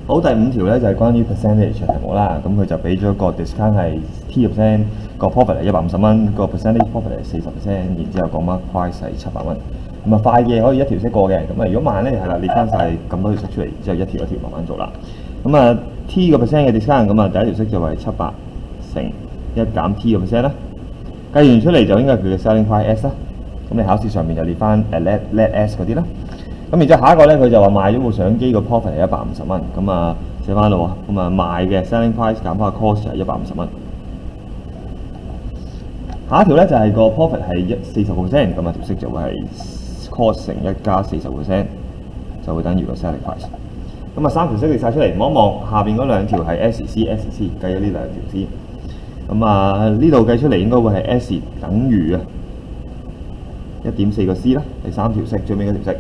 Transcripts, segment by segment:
好，第5條咧就係關於 percentage 嘅題目啦。咁佢就俾咗個 discount 係 T%，個 profit 係150蚊，個 percentage profit 係40%，然之後個 mark price 係700蚊。咁啊快嘅可以一條式過嘅，咁啊如果慢咧係啦，列翻晒咁多條式出嚟，然之後一條一條慢慢做啦。咁啊 T 個 percent 嘅 discount，咁啊第一條式就係700乘1減 T 個 percent 啦。計完出嚟就應該係佢嘅 selling price S 啦。咁你考試上面就列翻let S 嗰啲啦。咁然之後下一個咧，佢就話賣咗部相機個 profit 係150蚊，咁啊寫翻咯喎，咁啊賣嘅 selling price 減翻個 cost 係150蚊。下一條咧就係個 profit 係40%，咁啊條式就會係 cost 乘1加40%，就會等於個 selling price。咁啊3條式列晒出嚟，望一望下邊嗰2條係 SC， 計咗呢2條先。咁啊呢度計出嚟應該會係 S 等於啊1.4個 C 啦，第3條式最尾嗰條式。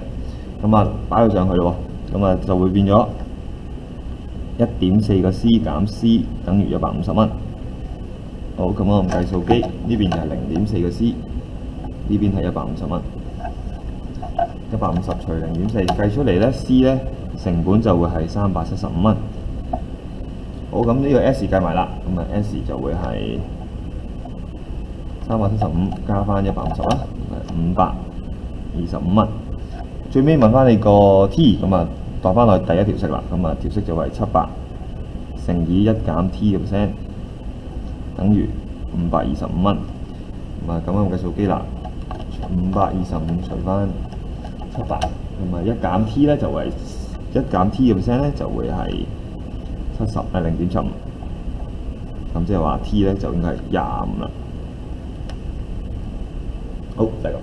咁啊擺佢上去咯喎，咁啊就會變咗1.4個 C 減 C 等於150蚊。好，咁我計數機，呢邊就係0.4個 C， 呢邊係150蚊。150除0.4計出嚟咧 ，C 咧成本就會係375蚊。好，咁呢個 S 計埋啦，咁啊 S 就會係375加翻150啦，525蚊。最尾問翻你個 T， 咁啊代翻落第一條式啦，咁啊條式就係700乘以1減 T 嘅 percent， 等於525蚊。咁啊咁樣計數機啦，525除翻700，咁啊1減 T 咧就係1減 T 嘅 percent 咧就會係0.75，咁即係話 T 咧就應該係25啦。好，就係咁。